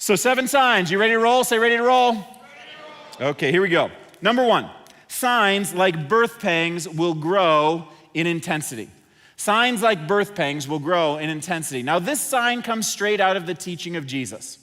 So 7 signs. You ready to roll? Say ready to roll. Ready to roll. Okay, here we go. Number 1, signs like birth pangs will grow in intensity. Signs like birth pangs will grow in intensity. Now, this sign comes straight out of the teaching of Jesus.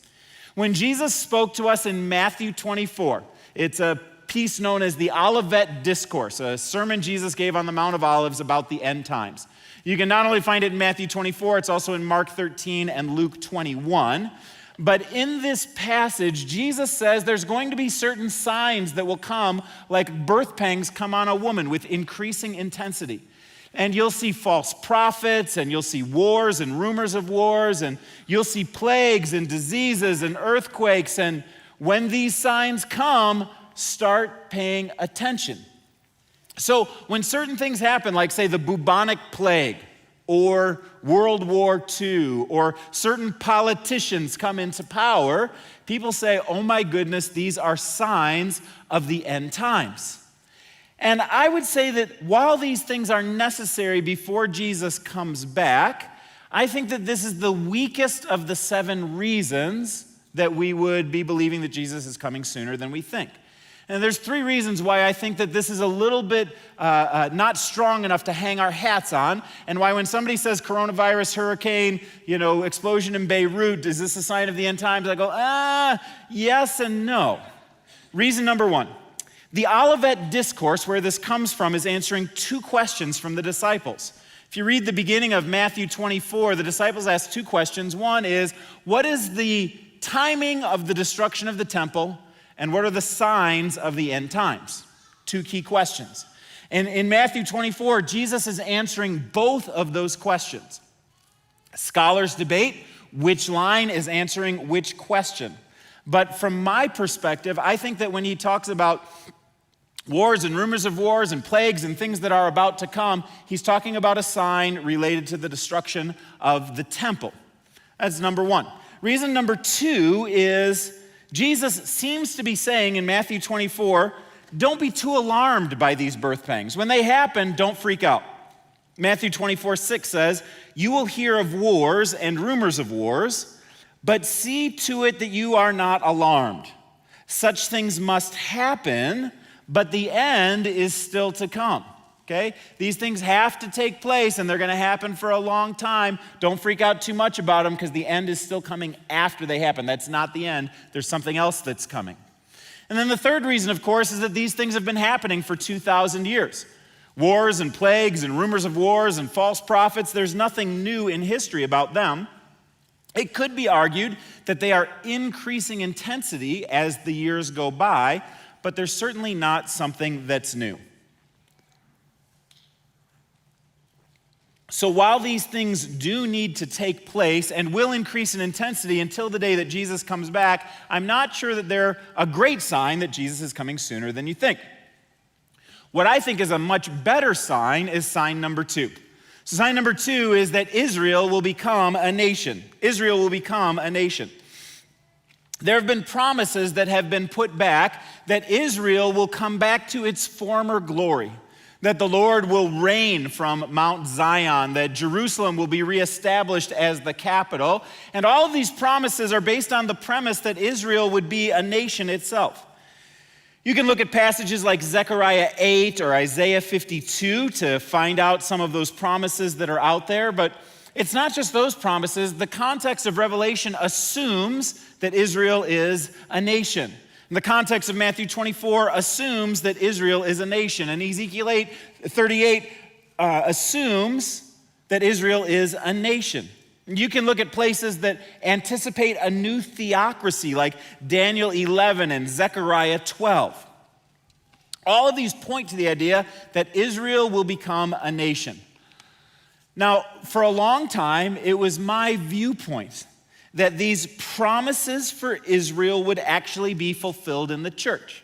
When Jesus spoke to us in Matthew 24, it's a piece known as the Olivet Discourse, a sermon Jesus gave on the Mount of Olives about the end times. You can not only find it in Matthew 24, it's also in Mark 13 and Luke 21. But in this passage, Jesus says there's going to be certain signs that will come like birth pangs come on a woman with increasing intensity. And you'll see false prophets, and you'll see wars and rumors of wars, and you'll see plagues and diseases and earthquakes. And when these signs come, start paying attention. So when certain things happen, like say the bubonic plague, or World War II, or certain politicians come into power, people say, oh my goodness, these are signs of the end times. And I would say that while these things are necessary before Jesus comes back, I think that this is the weakest of the 7 reasons that we would be believing that Jesus is coming sooner than we think. And there's 3 reasons why I think that this is a little bit not strong enough to hang our hats on, and why when somebody says coronavirus, hurricane, explosion in Beirut, is this a sign of the end times? I go, yes and no. Reason number 1, the Olivet Discourse, where this comes from, is answering 2 questions from the disciples. If you read the beginning of Matthew 24, the disciples ask 2 questions. One is, what is the timing of the destruction of the temple? And what are the signs of the end times? 2 key questions. And in Matthew 24, Jesus is answering both of those questions. Scholars debate which line is answering which question. But from my perspective, I think that when he talks about wars and rumors of wars and plagues and things that are about to come, he's talking about a sign related to the destruction of the temple. That's number 1. Reason number 2 is Jesus seems to be saying in Matthew 24, don't be too alarmed by these birth pangs. When they happen, don't freak out. Matthew 24:6 says, you will hear of wars and rumors of wars, but see to it that you are not alarmed. Such things must happen, but the end is still to come. Okay? These things have to take place, and they're going to happen for a long time. Don't freak out too much about them, because the end is still coming after they happen. That's not the end. There's something else that's coming. And then the third reason, of course, is that these things have been happening for 2,000 years. Wars and plagues and rumors of wars and false prophets, there's nothing new in history about them. It could be argued that they are increasing intensity as the years go by, but they're certainly not something that's new. So while these things do need to take place and will increase in intensity until the day that Jesus comes back, I'm not sure that they're a great sign that Jesus is coming sooner than you think. What I think is a much better sign is sign number 2. So sign number 2 is that Israel will become a nation. Israel will become a nation. There have been promises that have been put back that Israel will come back to its former glory, that the Lord will reign from Mount Zion, that Jerusalem will be reestablished as the capital. And all of these promises are based on the premise that Israel would be a nation itself. You can look at passages like Zechariah 8 or Isaiah 52 to find out some of those promises that are out there, but it's not just those promises. The context of Revelation assumes that Israel is a nation. And the context of Matthew 24 assumes that Israel is a nation. And Ezekiel 38 assumes that Israel is a nation. You can look at places that anticipate a new theocracy like Daniel 11 and Zechariah 12. All of these point to the idea that Israel will become a nation. Now, for a long time, it was my viewpoint that these promises for Israel would actually be fulfilled in the church.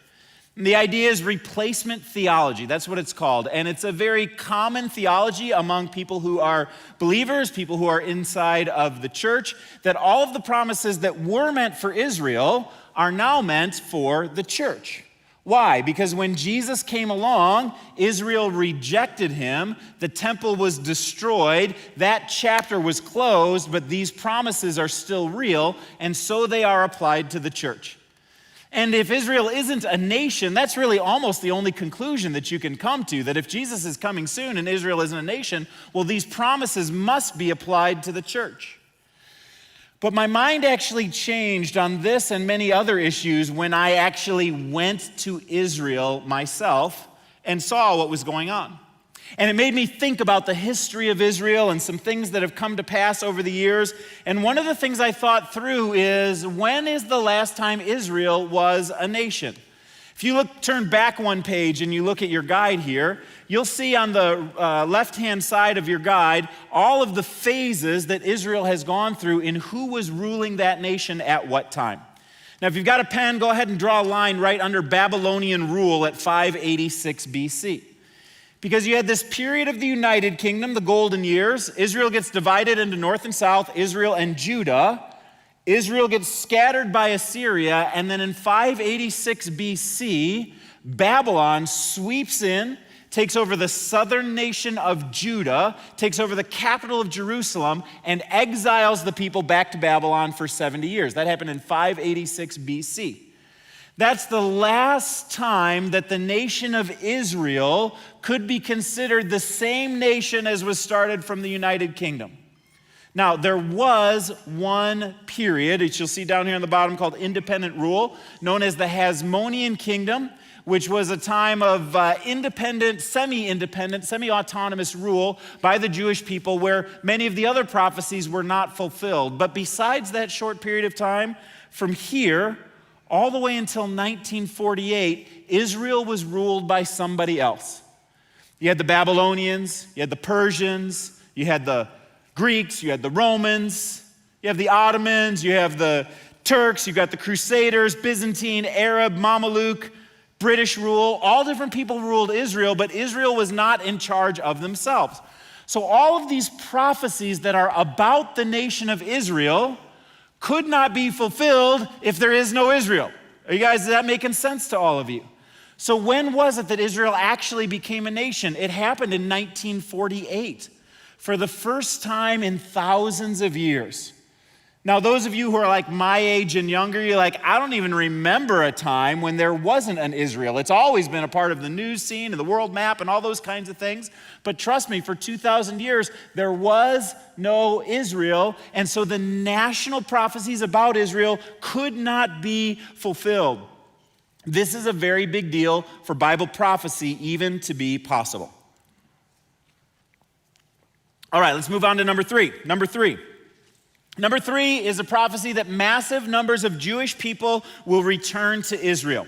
And the idea is replacement theology. That's what it's called. And it's a very common theology among people who are believers, people who are inside of the church, that all of the promises that were meant for Israel are now meant for the church. Why? Because when Jesus came along, Israel rejected him, the temple was destroyed, that chapter was closed, but these promises are still real, and so they are applied to the church. And if Israel isn't a nation, that's really almost the only conclusion that you can come to, that if Jesus is coming soon and Israel isn't a nation, well, these promises must be applied to the church. But my mind actually changed on this and many other issues when I actually went to Israel myself and saw what was going on. And it made me think about the history of Israel and some things that have come to pass over the years. And one of the things I thought through is, when is the last time Israel was a nation? If you turn back one page and you look at your guide here, you'll see on the left-hand side of your guide all of the phases that Israel has gone through in who was ruling that nation at what time. Now, if you've got a pen, go ahead and draw a line right under Babylonian rule at 586 BC. Because you had this period of the United Kingdom, the Golden Years. Israel gets divided into north and south, Israel and Judah. Israel gets scattered by Assyria, and then in 586 BC, Babylon sweeps in, takes over the southern nation of Judah, takes over the capital of Jerusalem, and exiles the people back to Babylon for 70 years. That happened in 586 BC. That's the last time that the nation of Israel could be considered the same nation as was started from the United Kingdom. Now, there was one period, which you'll see down here on the bottom, called independent rule, known as the Hasmonean Kingdom, which was a time of independent, semi-autonomous rule by the Jewish people, where many of the other prophecies were not fulfilled. But besides that short period of time, from here all the way until 1948, Israel was ruled by somebody else. You had the Babylonians, you had the Persians, you had the Greeks, you had the Romans, you have the Ottomans, you have the Turks, you've got the Crusaders, Byzantine, Arab, Mameluke, British rule. All different people ruled Israel, but Israel was not in charge of themselves. So all of these prophecies that are about the nation of Israel could not be fulfilled if there is no Israel. Are you guys, is that making sense to all of you? So when was it that Israel actually became a nation? It happened in 1948. For the first time in thousands of years. Now, those of you who are like my age and younger, you're like, I don't even remember a time when there wasn't an Israel. It's always been a part of the news scene and the world map and all those kinds of things. But trust me, for 2,000 years, there was no Israel. And so the national prophecies about Israel could not be fulfilled. This is a very big deal for Bible prophecy even to be possible. All right, let's move on to number three. Number three is a prophecy that massive numbers of Jewish people will return to Israel.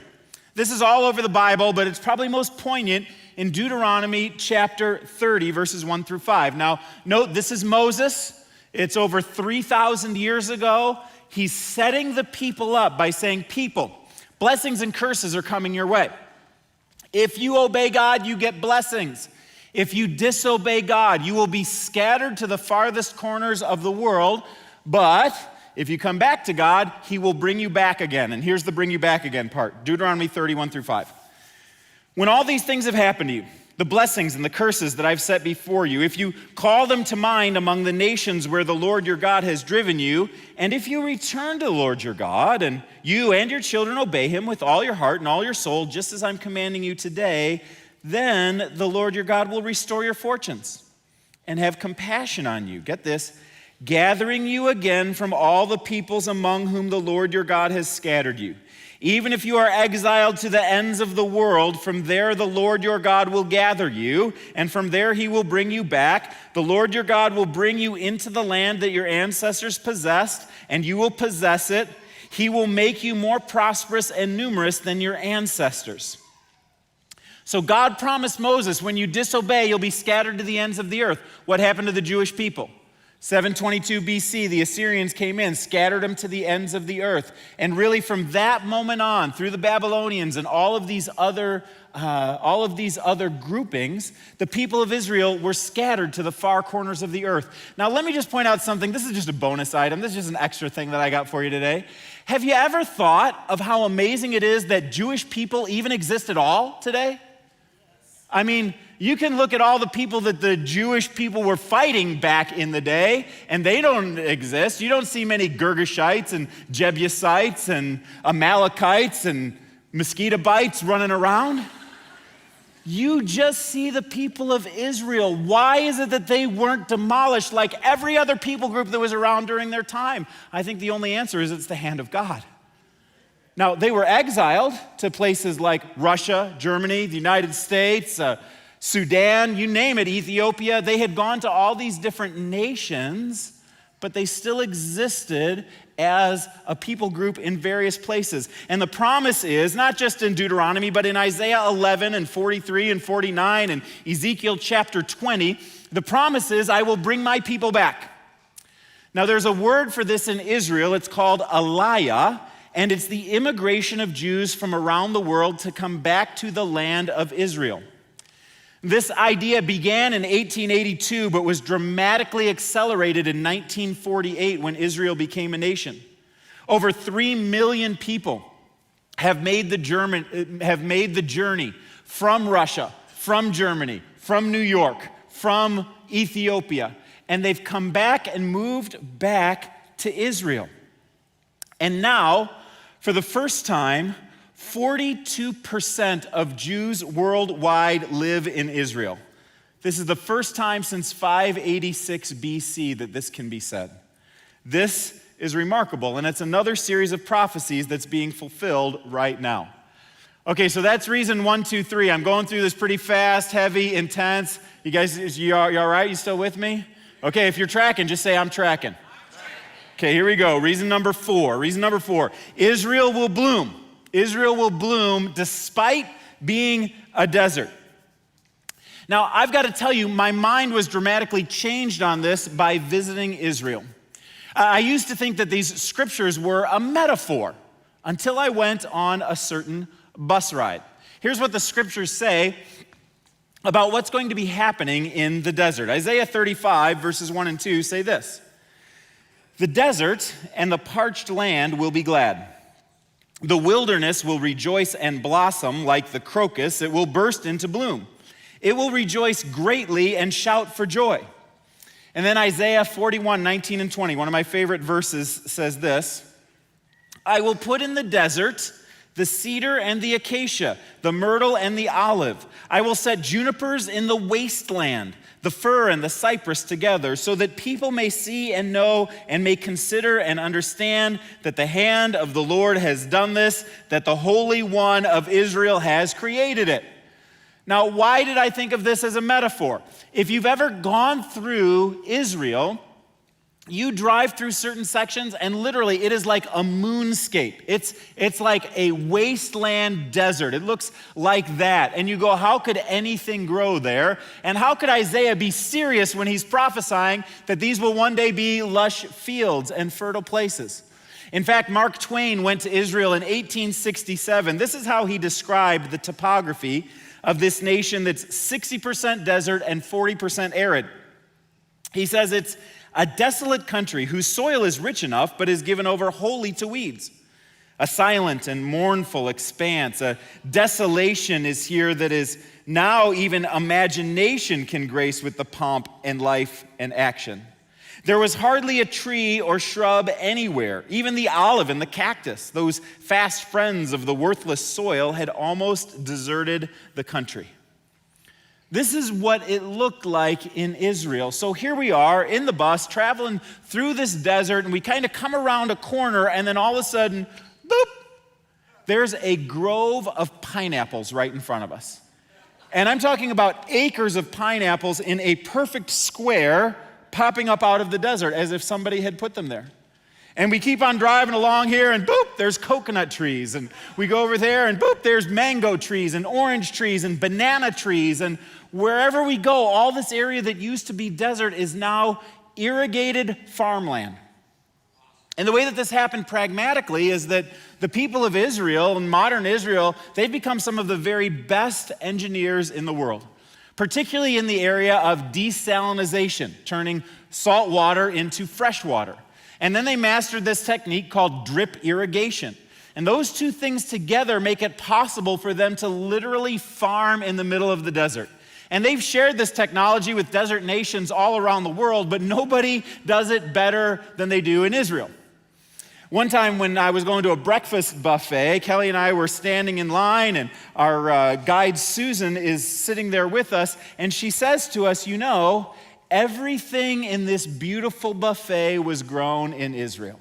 This is all over the Bible, but it's probably most poignant in Deuteronomy chapter 30, verses 1 through 5. Now, note, this is Moses. It's over 3,000 years ago. He's setting the people up by saying, people, blessings and curses are coming your way. If you obey God, you get blessings. If you disobey God, you will be scattered to the farthest corners of the world. But if you come back to God, he will bring you back again. And here's the bring you back again part. Deuteronomy 31 through 5. When all these things have happened to you, the blessings and the curses that I've set before you, if you call them to mind among the nations where the Lord your God has driven you, and if you return to the Lord your God, and you and your children obey him with all your heart and all your soul, just as I'm commanding you today, then the Lord your God will restore your fortunes and have compassion on you. Get this, gathering you again from all the peoples among whom the Lord your God has scattered you. Even if you are exiled to the ends of the world, from there the Lord your God will gather you, and from there he will bring you back. The Lord your God will bring you into the land that your ancestors possessed, and you will possess it. He will make you more prosperous and numerous than your ancestors. So God promised Moses, when you disobey, you'll be scattered to the ends of the earth. What happened to the Jewish people? 722 BC, the Assyrians came in, scattered them to the ends of the earth. And really from that moment on, through the Babylonians and all of these other groupings, the people of Israel were scattered to the far corners of the earth. Now let me just point out something. This is just a bonus item. This is just an extra thing that I got for you today. Have you ever thought of how amazing it is that Jewish people even exist at all today? I mean, you can look at all the people that the Jewish people were fighting back in the day, and they don't exist. You don't see many Girgashites and Jebusites and Amalekites and mosquito bites running around. You just see the people of Israel. Why is it that they weren't demolished like every other people group that was around during their time? I think the only answer is it's the hand of God. Now, they were exiled to places like Russia, Germany, the United States, Sudan, you name it, Ethiopia. They had gone to all these different nations, but they still existed as a people group in various places. And the promise is, not just in Deuteronomy, but in Isaiah 11 and 43 and 49 and Ezekiel chapter 20, the promise is, I will bring my people back. Now, there's a word for this in Israel. It's called aliyah, and it's the immigration of Jews from around the world to come back to the land of Israel. This idea began in 1882, but was dramatically accelerated in 1948 when Israel became a nation. Over 3 million people have made the journey from Russia, from Germany, from New York, from Ethiopia, and they've come back and moved back to Israel. And now, for the first time, 42% of Jews worldwide live in Israel. This is the first time since 586 BC that this can be said. This is remarkable, and it's another series of prophecies that's being fulfilled right now. Okay, so that's reason 1, 2, 3. I'm going through this pretty fast, heavy, intense. You guys, you all right? You still with me? Okay, if you're tracking, just say, I'm tracking. Okay, here we go. Reason number 4. Reason number 4. Israel will bloom. Israel will bloom despite being a desert. Now, I've got to tell you, my mind was dramatically changed on this by visiting Israel. I used to think that these scriptures were a metaphor until I went on a certain bus ride. Here's what the scriptures say about what's going to be happening in the desert. Isaiah 35, verses 1 and 2 say this: "The desert and the parched land will be glad. The wilderness will rejoice and blossom like the crocus. It will burst into bloom. It will rejoice greatly and shout for joy." And then Isaiah 41, 19 and 20, one of my favorite verses, says this: "I will put in the desert the cedar and the acacia, the myrtle and the olive. I will set junipers in the wasteland, the fir and the cypress together, so that people may see and know and may consider and understand that the hand of the Lord has done this, that the Holy One of Israel has created it." Now, why did I think of this as a metaphor? If you've ever gone through Israel, you drive through certain sections and literally it is like a moonscape. It's like a wasteland desert. It looks like that. And you go, how could anything grow there? And how could Isaiah be serious when he's prophesying that these will one day be lush fields and fertile places? In fact, Mark Twain went to Israel in 1867. This is how he described the topography of this nation that's 60% desert and 40% arid. He says it's a desolate country whose soil is rich enough but is given over wholly to weeds. A silent and mournful expanse. A desolation is here that is now even imagination can grace with the pomp and life and action. There was hardly a tree or shrub anywhere. Even the olive and the cactus, those fast friends of the worthless soil, had almost deserted the country. This is what it looked like in Israel. So here we are in the bus traveling through this desert, and we kind of come around a corner, and then all of a sudden, boop, there's a grove of pineapples right in front of us. And I'm talking about acres of pineapples in a perfect square popping up out of the desert as if somebody had put them there. And we keep on driving along here, and boop, there's coconut trees. And we go over there, and boop, there's mango trees and orange trees and banana trees. And wherever we go, all this area that used to be desert is now irrigated farmland. And the way that this happened pragmatically is that the people of Israel, and modern Israel, they've become some of the very best engineers in the world, particularly in the area of desalinization, turning salt water into fresh water. And then they mastered this technique called drip irrigation. And those two things together make it possible for them to literally farm in the middle of the desert. And they've shared this technology with desert nations all around the world, but nobody does it better than they do in Israel. One time when I was going to a breakfast buffet, Kelly and I were standing in line, and our guide Susan is sitting there with us, and she says to us, you know, everything in this beautiful buffet was grown in Israel.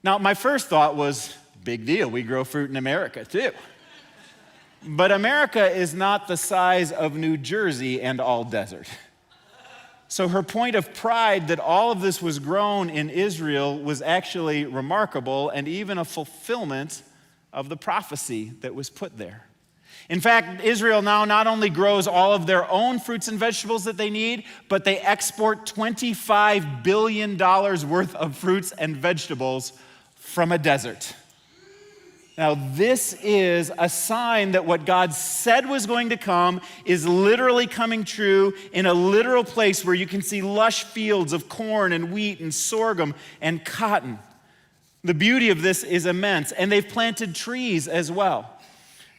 Now, my first thought was, big deal, we grow fruit in America too. But America is not the size of New Jersey and all desert. So her point of pride that all of this was grown in Israel was actually remarkable and even a fulfillment of the prophecy that was put there. In fact, Israel now not only grows all of their own fruits and vegetables that they need, but they export $25 billion worth of fruits and vegetables from a desert. Now, this is a sign that what God said was going to come is literally coming true in a literal place where you can see lush fields of corn and wheat and sorghum and cotton. The beauty of this is immense, and they've planted trees as well.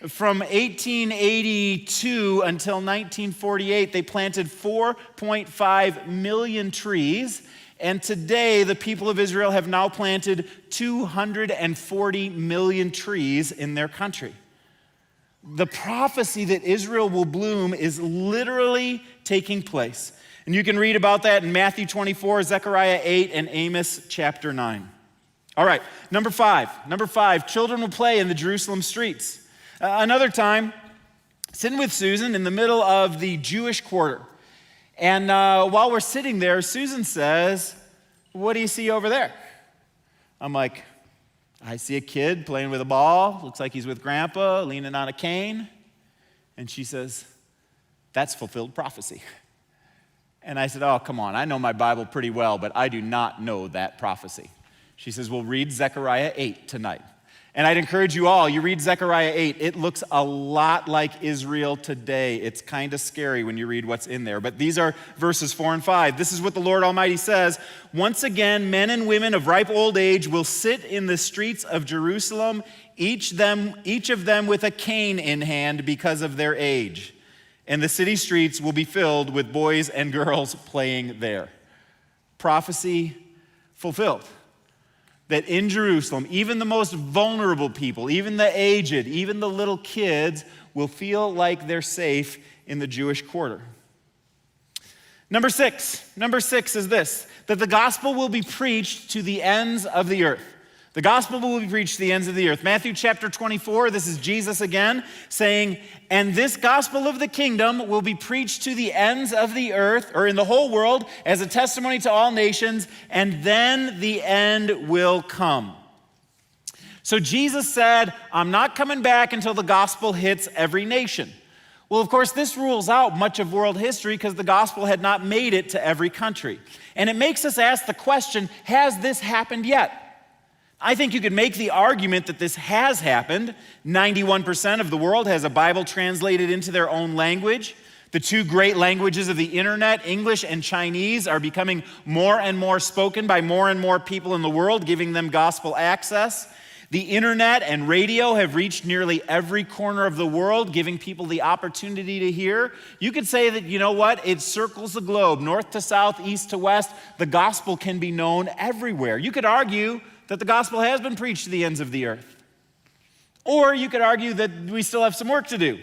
From 1882 until 1948, they planted 4.5 million trees. And today, the people of Israel have now planted 240 million trees in their country. The prophecy that Israel will bloom is literally taking place. And you can read about that in Matthew 24, Zechariah 8, and Amos chapter 9. All right, number five, children will play in the Jerusalem streets. Another time, sitting with Susan in the middle of the Jewish quarter. And while we're sitting there, Susan says, what do you see over there? I'm like, I see a kid playing with a ball. Looks like he's with grandpa, leaning on a cane. And she says, that's fulfilled prophecy. And I said, oh, come on. I know my Bible pretty well, but I do not know that prophecy. She says, well, read Zechariah 8 tonight. And I'd encourage you all, you read Zechariah 8, it looks a lot like Israel today. It's kind of scary when you read what's in there. But these are verses 4 and 5. This is what the Lord Almighty says. Once again, men and women of ripe old age will sit in the streets of Jerusalem, each of them with a cane in hand because of their age. And the city streets will be filled with boys and girls playing there. Prophecy fulfilled. That in Jerusalem, even the most vulnerable people, even the aged, even the little kids will feel like they're safe in the Jewish quarter. Number six is this, that the gospel will be preached to the ends of the earth. The gospel will be preached to the ends of the earth. Matthew chapter 24, this is Jesus again saying, and this gospel of the kingdom will be preached to the ends of the earth, or in the whole world, as a testimony to all nations, and then the end will come. So Jesus said, I'm not coming back until the gospel hits every nation. Well, of course, this rules out much of world history because the gospel had not made it to every country. And it makes us ask the question, has this happened yet? I think you could make the argument that this has happened. 91% of the world has a Bible translated into their own language. The two great languages of the internet, English and Chinese, are becoming more and more spoken by more and more people in the world, giving them gospel access. The internet and radio have reached nearly every corner of the world, giving people the opportunity to hear. You could say that, you know what, it circles the globe, north to south, east to west. The gospel can be known everywhere. You could argue that the gospel has been preached to the ends of the earth. Or you could argue that we still have some work to do.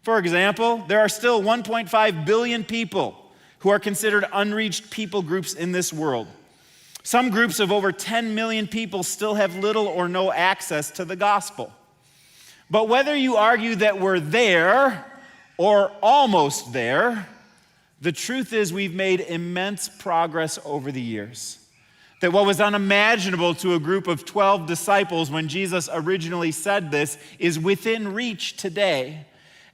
For example, there are still 1.5 billion people who are considered unreached people groups in this world. Some groups of over 10 million people still have little or no access to the gospel. But whether you argue that we're there or almost there, the truth is we've made immense progress over the years. That what was unimaginable to a group of 12 disciples when Jesus originally said this is within reach today.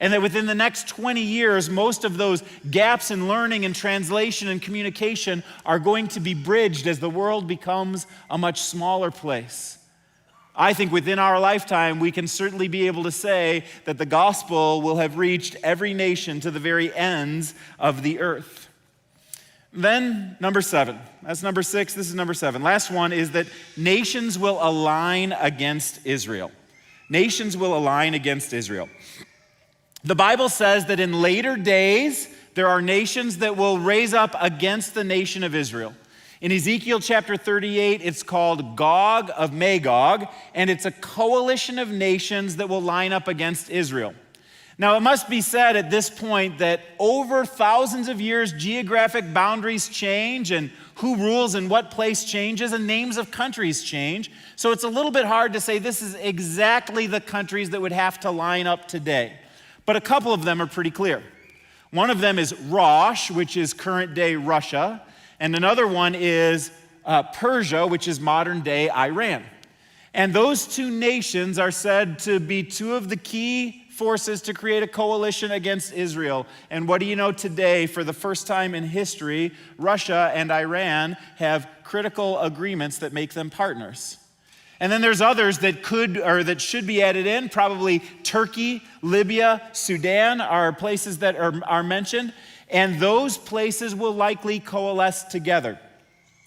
And that within the next 20 years, most of those gaps in learning and translation and communication are going to be bridged as the world becomes a much smaller place. I think within our lifetime, we can certainly be able to say that the gospel will have reached every nation to the very ends of the earth. Then, number 7. That's number 6. This is number 7. Last one is that nations will align against Israel. Nations will align against Israel. The Bible says that in later days, there are nations that will raise up against the nation of Israel. In Ezekiel chapter 38, it's called Gog of Magog, and it's a coalition of nations that will line up against Israel. Now, it must be said at this point that over thousands of years, geographic boundaries change, and who rules in what place changes, and names of countries change. So it's a little bit hard to say this is exactly the countries that would have to line up today. But a couple of them are pretty clear. One of them is Rosh, which is current-day Russia, and another one is Persia, which is modern-day Iran. And those two nations are said to be two of the key forces to create a coalition against Israel. And what do you know today? For the first time in history, Russia and Iran have critical agreements that make them partners. And then there's others that could or that should be added in. Probably Turkey, Libya, Sudan are places that are mentioned. And those places will likely coalesce together.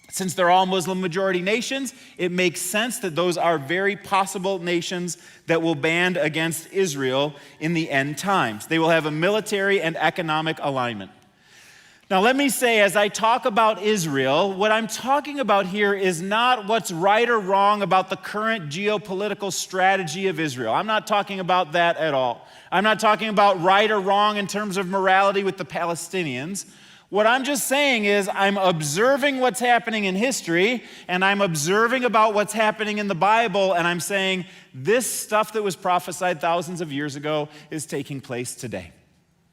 Since they're all Muslim majority nations, it makes sense that those are very possible nations that will band against Israel in the end times. They will have a military and economic alignment. Now, let me say, as I talk about Israel, what I'm talking about here is not what's right or wrong about the current geopolitical strategy of Israel. I'm not talking about that at all. I'm not talking about right or wrong in terms of morality with the Palestinians. What I'm just saying is I'm observing what's happening in history, and I'm observing about what's happening in the Bible, and I'm saying this stuff that was prophesied thousands of years ago is taking place today.